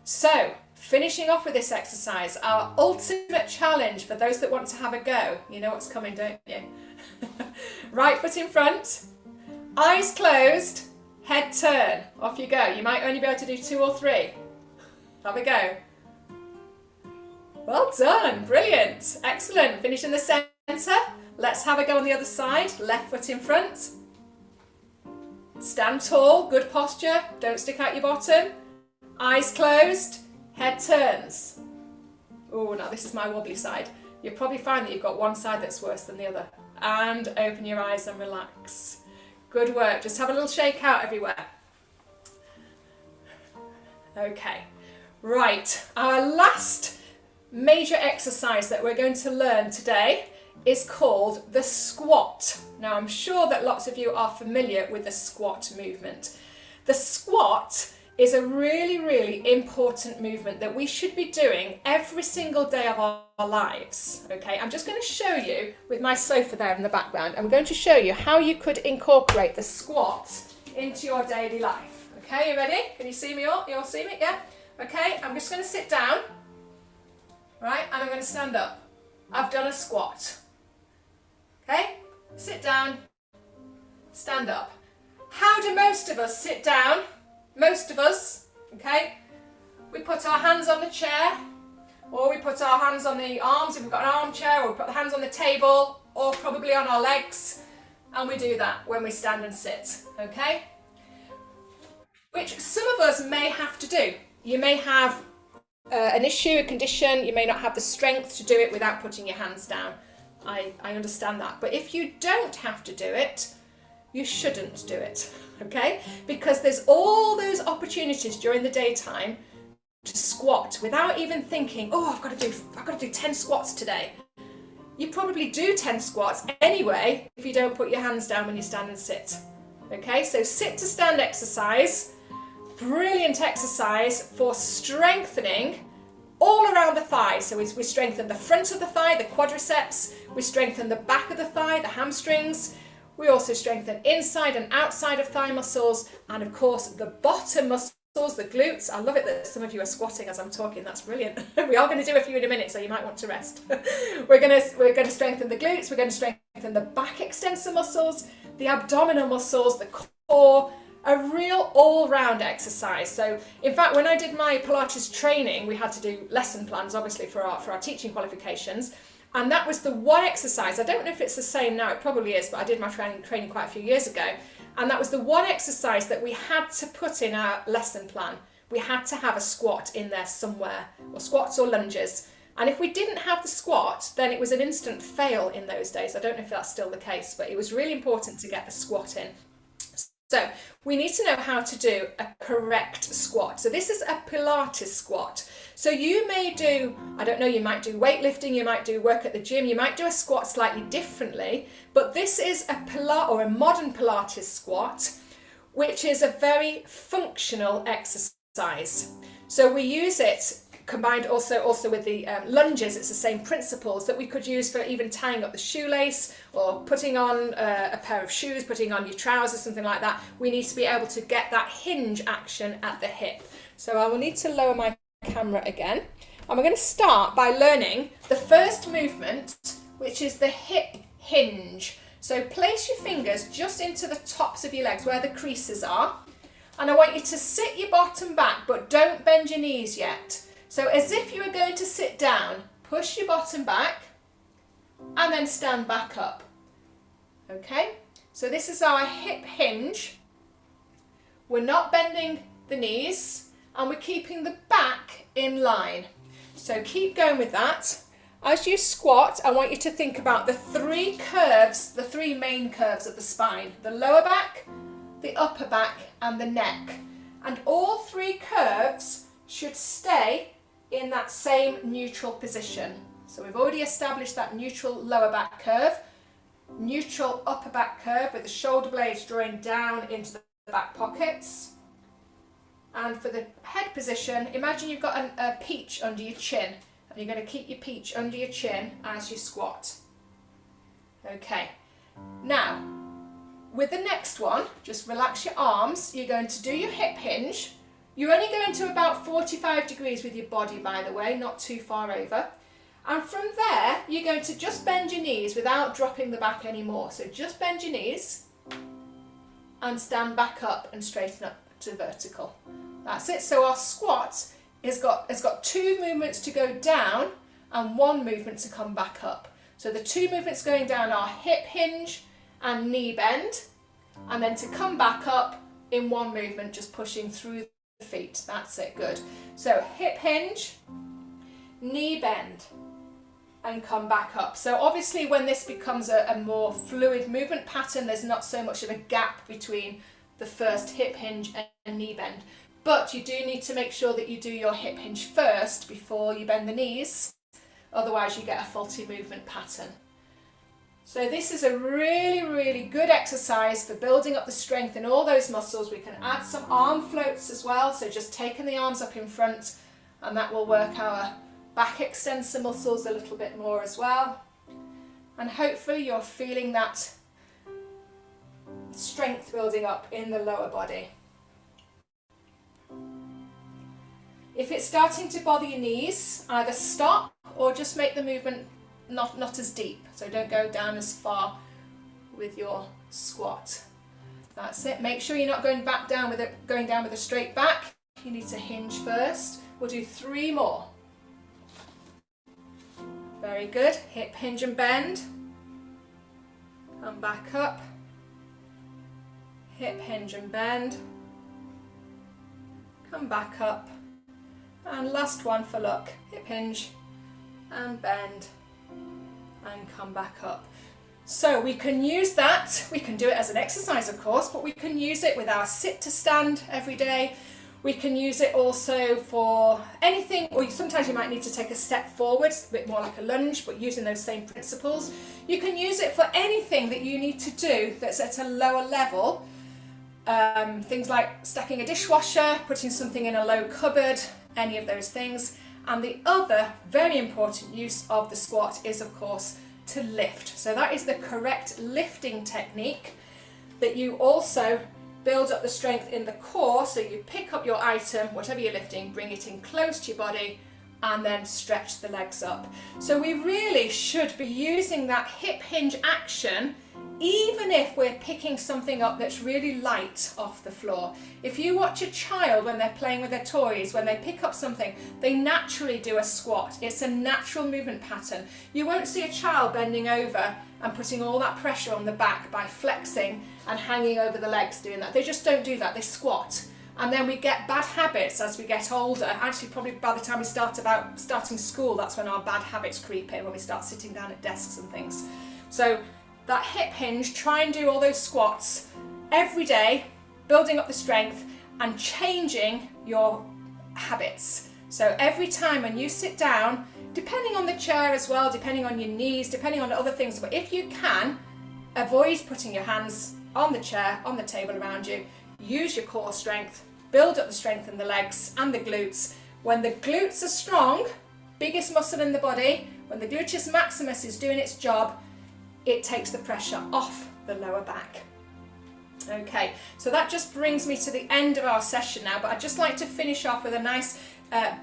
Speaker 1: So, finishing off with this exercise, our ultimate challenge for those that want to have a go. You know what's coming, don't you? Right foot in front, eyes closed, head turn. Off you go. You might only be able to do 2 or 3. Have a go. Well done. Brilliant. Excellent. Finish in the centre. Let's have a go on the other side. Left foot in front. Stand tall. Good posture. Don't stick out your bottom. Eyes closed. Head turns. Oh, now this is my wobbly side. You'll probably find that you've got one side that's worse than the other. And open your eyes and relax. Good work. Just have a little shake out everywhere. Okay. Right. Our last major exercise that we're going to learn today is called the squat. Now, I'm sure that lots of you are familiar with the squat movement. The squat is a really, really important movement that we should be doing every single day of our lives. Okay, I'm just going to show you with my sofa there in the background. I'm going to show you how you could incorporate the squat into your daily life. Okay, you ready? Can you see me all? You all see me? Yeah? Okay, I'm just going to sit down, right, and I'm going to stand up. I've done a squat. Okay, sit down, stand up. How do most of us sit down? Most of us, okay, we put our hands on the chair, or we put our hands on the arms if we've got an armchair, or we put the hands on the table, or probably on our legs. And we do that when we stand and sit, okay? Which some of us may have to do. You may have an issue, a condition, you may not have the strength to do it without putting your hands down. I understand that. But if you don't have to do it, you shouldn't do it, okay? Because there's all those opportunities during the daytime to squat without even thinking, oh, I've got to do 10 squats today. You probably do 10 squats anyway if you don't put your hands down when you stand and sit. Okay, so sit to stand exercise, brilliant exercise for strengthening all around the thigh. So we strengthen the front of the thigh, the quadriceps, we strengthen the back of the thigh, the hamstrings. We also strengthen inside and outside of thigh muscles, and of course the bottom muscles, the glutes. I love it that some of you are squatting as I'm talking. That's brilliant. We are going to do a few in a minute, so you might want to rest. We're going to strengthen the glutes. We're going to strengthen the back extensor muscles, the abdominal muscles, the core. A real all-round exercise. So, in fact, when I did my Pilates training, we had to do lesson plans, obviously, for our teaching qualifications. And that was the one exercise. I don't know if it's the same now. It probably is, but I did my training quite a few years ago. And that was the one exercise that we had to put in our lesson plan. We had to have a squat in there somewhere, or squats or lunges. And if we didn't have the squat, then it was an instant fail in those days. I don't know if that's still the case, but it was really important to get the squat in. So we need to know how to do a correct squat. So this is a Pilates squat. So you may do, I don't know, you might do weightlifting, you might do work at the gym, you might do a squat slightly differently, but this is a modern Pilates squat, which is a very functional exercise. So we use it combined also with the lunges. It's the same principles that we could use for even tying up the shoelace or putting on a pair of shoes, putting on your trousers, something like that. We need to be able to get that hinge action at the hip. So I will need to lower my camera again. And we're going to start by learning the first movement, which is the hip hinge. So place your fingers just into the tops of your legs where the creases are. And I want you to sit your bottom back, but don't bend your knees yet. So as if you were going to sit down, push your bottom back and then stand back up. Okay, so this is our hip hinge. We're not bending the knees and we're keeping the back in line. So keep going with that. As you squat, I want you to think about the three curves, the three main curves of the spine, the lower back, the upper back and the neck. And all three curves should stay in that same neutral position. So we've already established that neutral lower back curve, neutral upper back curve with the shoulder blades drawing down into the back pockets. And for the head position, imagine you've got a peach under your chin, and you're going to keep your peach under your chin as you squat. Okay, now with the next one, just relax your arms. You're going to do your hip hinge. You're only going to about 45 degrees with your body, by the way, not too far over. And from there, you're going to just bend your knees without dropping the back anymore. So just bend your knees and stand back up and straighten up to vertical. That's it. So our squat has got two movements to go down and one movement to come back up. So the two movements going down are hip hinge and knee bend, and then to come back up in one movement, just pushing through the feet. That's it, good. So hip hinge, knee bend, and come back up. So obviously when this becomes a more fluid movement pattern, there's not so much of a gap between the first hip hinge and knee bend. But you do need to make sure that you do your hip hinge first before you bend the knees, otherwise you get a faulty movement pattern. So this is a really, really good exercise for building up the strength in all those muscles. We can add some arm floats as well, so just taking the arms up in front, and that will work our back extensor muscles a little bit more as well. And hopefully you're feeling that strength building up in the lower body. If it's starting to bother your knees, either stop or just make the movement not as deep. So don't go down as far with your squat. That's it. Make sure you're not going down with a straight back. You need to hinge first. We'll do 3 more. Very good. Hip hinge and bend. Come back up. hip hinge and bend, come back up, and last one for luck, hip hinge and bend and come back up. So we can use that, we can do it as an exercise of course, but we can use it with our sit to stand every day. We can use it also for anything, or sometimes you might need to take a step forward, a bit more like a lunge, but using those same principles. You can use it for anything that you need to do that's at a lower level. Things like stacking a dishwasher, putting something in a low cupboard, any of those things. And the other very important use of the squat is, of course, to lift. So that is the correct lifting technique, that you also build up the strength in the core. So you pick up your item, whatever you're lifting, bring it in close to your body, and then stretch the legs up. So we really should be using that hip hinge action even if we're picking something up that's really light off the floor. If you watch a child when they're playing with their toys, when they pick up something, they naturally do a squat. It's a natural movement pattern. You won't see a child bending over and putting all that pressure on the back by flexing and hanging over the legs doing that. They just don't do that, they squat. And then we get bad habits as we get older. Actually, probably by the time we starting school, that's when our bad habits creep in, when we start sitting down at desks and things. So that hip hinge, try and do all those squats every day, building up the strength and changing your habits. So every time when you sit down, depending on the chair as well, depending on your knees, depending on other things, but if you can, avoid putting your hands on the chair, on the table around you. Use your core strength, build up the strength in the legs and the glutes. When the glutes are strong, biggest muscle in the body, when the gluteus maximus is doing its job, it takes the pressure off the lower back. Okay, so that just brings me to the end of our session now, but I'd just like to finish off with a nice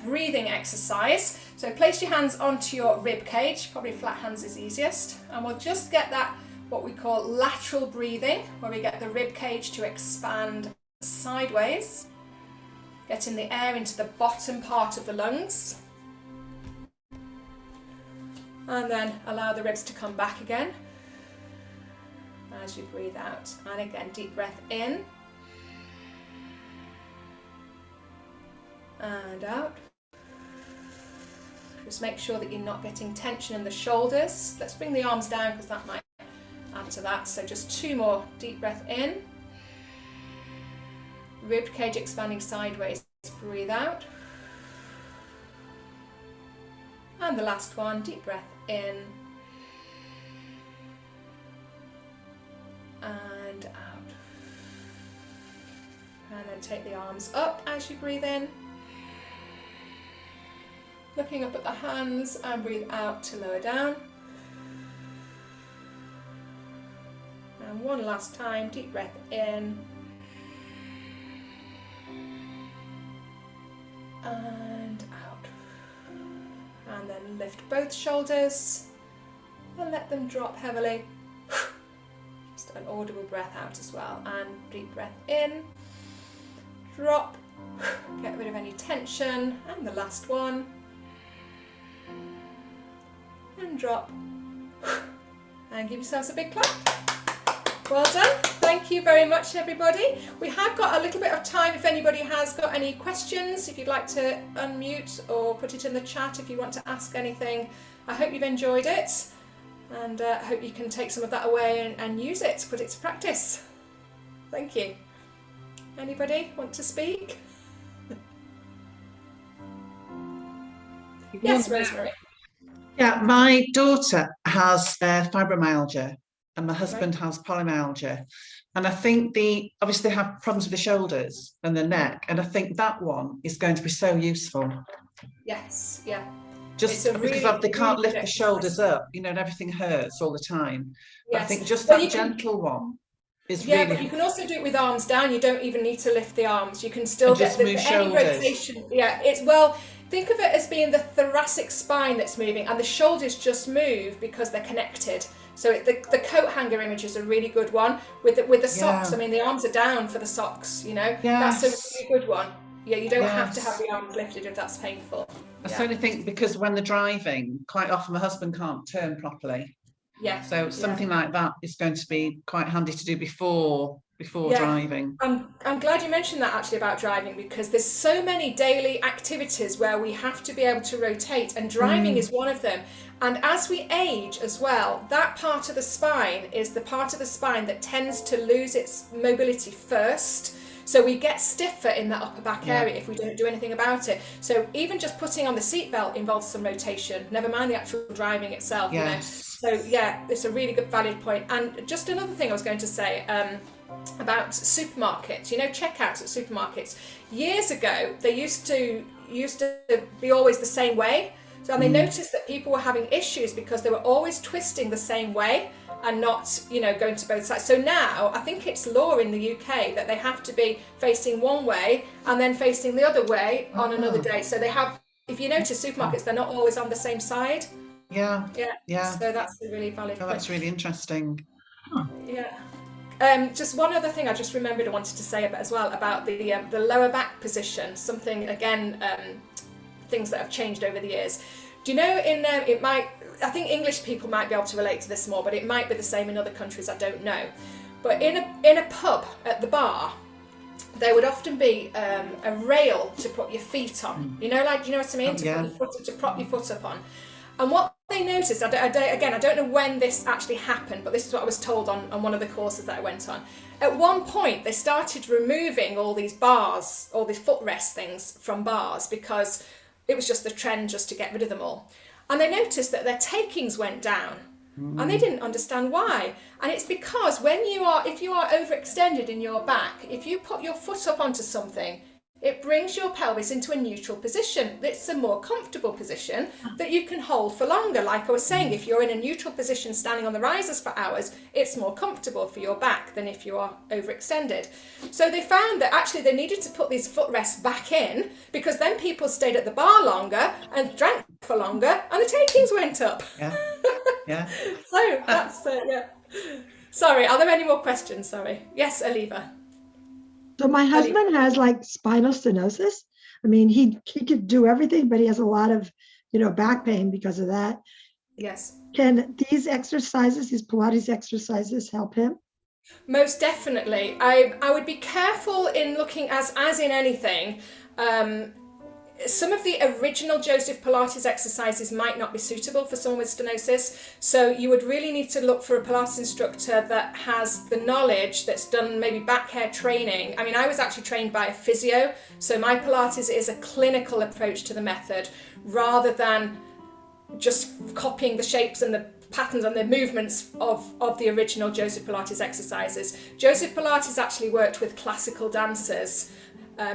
Speaker 1: breathing exercise. So place your hands onto your rib cage, probably flat hands is easiest, and we'll just get that what we call lateral breathing, where we get the rib cage to expand sideways, getting the air into the bottom part of the lungs, and then allow the ribs to come back again as you breathe out. And again, deep breath in and out. Just make sure that you're not getting tension in the shoulders. Let's bring the arms down because that might add to that. So just 2 more. Deep breath in. Rib cage expanding sideways. Breathe out. And the last one. Deep breath in. And out. And then take the arms up as you breathe in. Looking up at the hands and breathe out to lower down. And one last time, deep breath in. And out. And then lift both shoulders and let them drop heavily. Just an audible breath out as well. And deep breath in. Drop. Get rid of any tension. And the last one. And drop. And give yourselves a big clap. Well done. Thank you very much, everybody. We have got a little bit of time if anybody has got any questions, if you'd like to unmute or put it in the chat if you want to ask anything. I hope you've enjoyed it, and I hope you can take some of that away and use it, put it to practice. Thank you. Anybody want to speak? Yes, Rosemary.
Speaker 2: Yeah, my daughter has fibromyalgia and my husband has polymyalgia. And I think obviously they have problems with the shoulders and the neck. And I think that one is going to be so useful.
Speaker 1: Yes, yeah.
Speaker 2: Just because they can't lift the shoulders up, you know, and everything hurts all the time. But yes. I think just that gentle one is really... Yeah,
Speaker 1: but you can also do it with arms down. You don't even need to lift the arms. You can still get any rotation. Yeah, think of it as being the thoracic spine that's moving, and the shoulders just move because they're connected. So the coat hanger image is a really good one with the socks. I mean, the arms are down for the socks, you know. Yes. That's a really good one. Yeah, you don't have to have the arms lifted if that's painful.
Speaker 2: I certainly think because when they're driving, quite often my husband can't turn properly.
Speaker 1: Yeah.
Speaker 2: So something like that is going to be quite handy to do before before
Speaker 1: Yeah,
Speaker 2: driving.
Speaker 1: I'm glad you mentioned that actually about driving, because there's so many daily activities where we have to be able to rotate, and driving is one of them. And as we age as well, that part of the spine is the part of the spine that tends to lose its mobility first. So we get stiffer in that upper back area if we don't do anything about it. So even just putting on the seatbelt involves some rotation, never mind the actual driving itself, you know.
Speaker 2: Yes.
Speaker 1: So yeah, it's a really good valid point. And just another thing I was going to say, about supermarkets, you know, checkouts at supermarkets. Years ago, they used to be always the same way. So, and they noticed that people were having issues because they were always twisting the same way and not, you know, going to both sides. So now I think it's law in the UK that they have to be facing one way and then facing the other way on another day. So they have, if you notice, supermarkets, they're not always on the same side.
Speaker 2: Yeah.
Speaker 1: Yeah.
Speaker 2: Yeah.
Speaker 1: So that's a really valid
Speaker 2: Oh,
Speaker 1: point.
Speaker 2: that's really interesting.
Speaker 1: Yeah. Just one other thing I just remembered I wanted to say about as well about the lower back position. Something again, things that have changed over the years. Do you know it might? I think English people might be able to relate to this more, but it might be the same in other countries. I don't know. But in a pub at the bar, there would often be a rail to put your feet on. You know, like, you know what I mean? To prop your foot up on. And what they noticed, I don't know when this actually happened, but this is what I was told on one of the courses that I went on. At one point, they started removing all these bars, all these footrest things from bars, because it was just the trend just to get rid of them all. And they noticed that their takings went down. And they didn't understand why. And it's because if you are overextended in your back, if you put your foot up onto something, it brings your pelvis into a neutral position. It's a more comfortable position that you can hold for longer. Like I was saying, if you're in a neutral position standing on the risers for hours, it's more comfortable for your back than if you are overextended. So they found that actually they needed to put these footrests back in, because then people stayed at the bar longer and drank for longer and the takings went up.
Speaker 2: Yeah. Yeah.
Speaker 1: So that's, yeah. Sorry, are there any more questions? Sorry. Yes, Aliva.
Speaker 3: So my husband has like spinal stenosis. I mean, he could do everything, but he has a lot of, back pain because of that.
Speaker 1: Yes.
Speaker 3: Can these exercises, these Pilates exercises, help him?
Speaker 1: Most definitely. I would be careful in looking, as in anything. Some of the original Joseph Pilates exercises might not be suitable for someone with stenosis. So you would really need to look for a Pilates instructor that has the knowledge, that's done maybe back hair training. I mean, I was actually trained by a physio. So my Pilates is a clinical approach to the method, rather than just copying the shapes and the patterns and the movements of the original Joseph Pilates exercises. Joseph Pilates actually worked with classical dancers.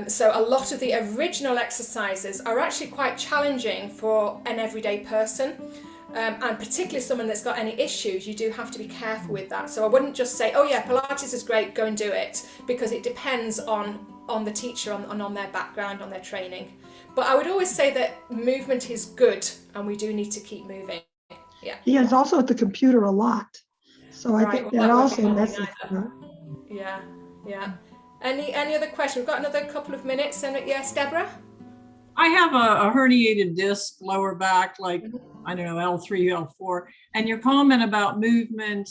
Speaker 1: So a lot of the original exercises are actually quite challenging for an everyday person, and particularly someone that's got any issues. You do have to be careful with that. So I wouldn't just say, oh yeah, Pilates is great, go and do it, because it depends on the teacher and on their background, on their training. But I would always say that movement is good, and we do need to keep moving. Yeah.
Speaker 3: He is also at the computer a lot, so I think that also messes him up.
Speaker 1: Yeah, yeah. Any other question? We've got another couple of minutes. And yes, Deborah?
Speaker 4: I have a herniated disc, lower back, like, I don't know, L3, L4. And your comment about movement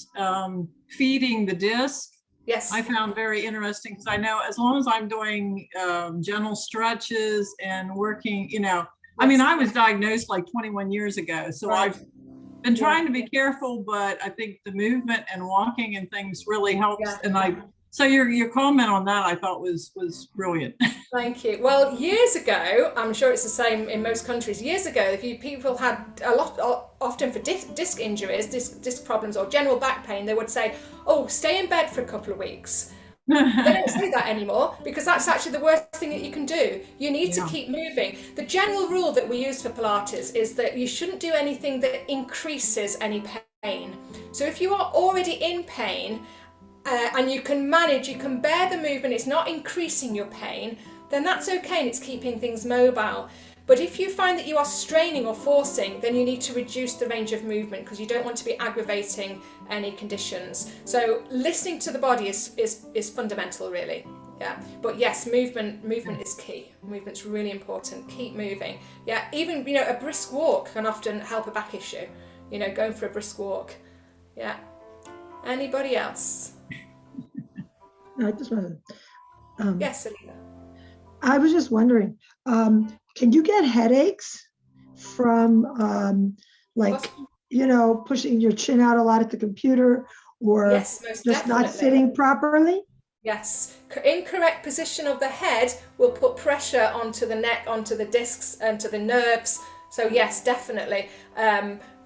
Speaker 4: feeding the disc,
Speaker 1: Yes.
Speaker 4: I found very interesting, because I know as long as I'm doing gentle stretches and working, I mean, I was diagnosed like 21 years ago. So I've been trying to be careful, but I think the movement and walking and things really helps. And so your comment on that, I thought was brilliant.
Speaker 1: Thank you. Well, years ago, I'm sure it's the same in most countries. Years ago, if people had often for disc injuries, disc problems, or general back pain, they would say, "Oh, stay in bed for a couple of weeks." They don't say that anymore, because that's actually the worst thing that you can do. You need to keep moving. The general rule that we use for Pilates is that you shouldn't do anything that increases any pain. So if you are already in pain, and you can manage, you can bear the movement, it's not increasing your pain, then that's okay, and it's keeping things mobile. But if you find that you are straining or forcing, then you need to reduce the range of movement, because you don't want to be aggravating any conditions. So listening to the body is fundamental, really. Yeah. But yes, movement is key. Movement's really important. Keep moving. Yeah. Even, a brisk walk can often help a back issue. Going for a brisk walk. Yeah. Anybody else?
Speaker 3: I just wanted,
Speaker 1: Yes, Selena.
Speaker 3: I was just wondering, can you get headaches from like,
Speaker 1: Possible.
Speaker 3: pushing your chin out a lot at the computer or
Speaker 1: Yes, most
Speaker 3: just not
Speaker 1: definitely.
Speaker 3: sitting properly?
Speaker 1: Yes, incorrect position of the head will put pressure onto the neck, onto the discs, and to the nerves. So yes, definitely.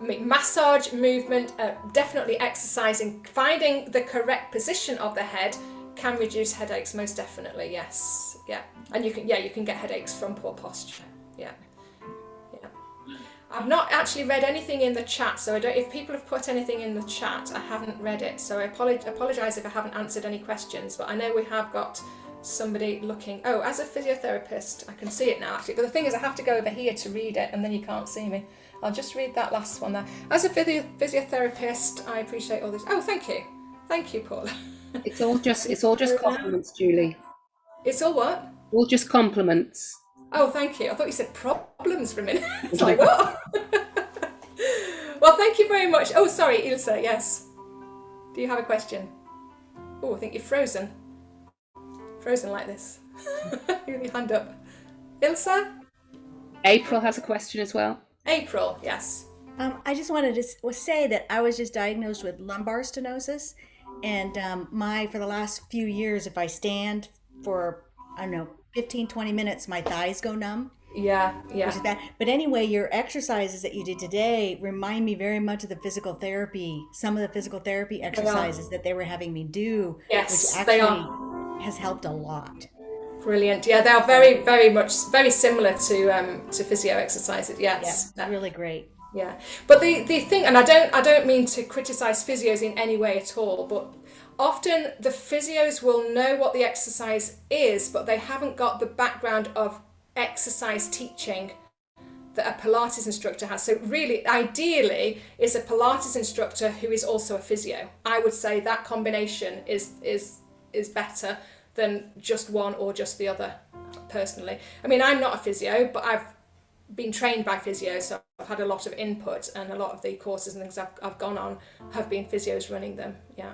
Speaker 1: Massage, movement, definitely exercising, finding the correct position of the head can reduce headaches. Most definitely, yes, yeah. And you can get headaches from poor posture. Yeah. I've not actually read anything in the chat, so I don't. If people have put anything in the chat, I haven't read it. So I apologise if I haven't answered any questions. But I know we have got somebody looking. Oh, as a physiotherapist, I can see it now actually. But the thing is, I have to go over here to read it, and then you can't see me. I'll just read that last one there. As a physiotherapist, I appreciate all this. Oh, thank you, Paula.
Speaker 5: It's all just compliments, Julie.
Speaker 1: It's all what?
Speaker 5: All just compliments.
Speaker 1: Oh, thank you. I thought you said problems for a minute. It's like, what? Well, thank you very much. Oh, sorry, Ilse, yes. Do you have a question? Oh, I think you're frozen. Frozen like this. With your hand up. Ilse?
Speaker 5: April has a question as well.
Speaker 1: April, yes.
Speaker 6: I just wanted to say that I was just diagnosed with lumbar stenosis, and for the last few years, if I stand for, I don't know, 15, 20 minutes, my thighs go numb.
Speaker 1: Yeah.
Speaker 6: Which is bad. But anyway, your exercises that you did today remind me very much of the physical therapy, some of the physical therapy exercises that they were having me do,
Speaker 1: Yes,
Speaker 6: which
Speaker 1: they
Speaker 6: actually
Speaker 1: are.
Speaker 6: has helped a lot.
Speaker 1: Brilliant. Yeah, they are very, very much, very similar to physio exercises. Yes.
Speaker 6: Yeah, really great.
Speaker 1: Yeah, but the thing, and I don't mean to criticize physios in any way at all, but often the physios will know what the exercise is, but they haven't got the background of exercise teaching that a Pilates instructor has. So really, ideally, is a Pilates instructor who is also a physio. I would say that combination is better than just one or just the other, personally. I mean, I'm not a physio, but I've been trained by physios, so I've had a lot of input, and a lot of the courses and things I've gone on have been physios running them. Yeah.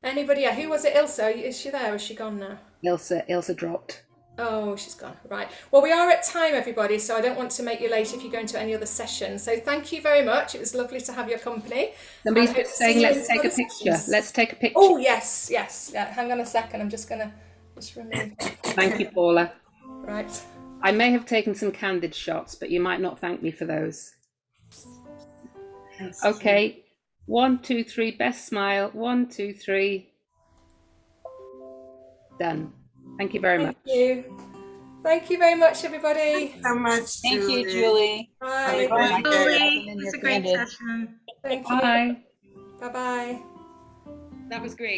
Speaker 1: Anybody? Yeah, who was it? Ilse? Is she there? Or is she gone now?
Speaker 5: Ilse dropped.
Speaker 1: Oh, she's gone. Right. Well, we are at time, everybody, so I don't want to make you late if you go into any other session. So thank you very much. It was lovely to have your company.
Speaker 5: Somebody's just saying, let's take a picture. Let's take a picture.
Speaker 1: Oh, yes. Yeah, hang on a second. I'm just going to remove.
Speaker 5: Thank you, Paula.
Speaker 1: Right.
Speaker 5: I may have taken some candid shots, but you might not thank me for those. Okay. 1, 2, 3. Best smile. 1, 2, 3. Done. Thank you very much.
Speaker 1: Thank you very much, everybody.
Speaker 4: Thanks so much.
Speaker 7: Thank you, Julie.
Speaker 1: Bye.
Speaker 4: Bye,
Speaker 7: Julie. It was a great session.
Speaker 1: Thank you.
Speaker 5: Bye.
Speaker 1: Bye-bye.
Speaker 5: That was great.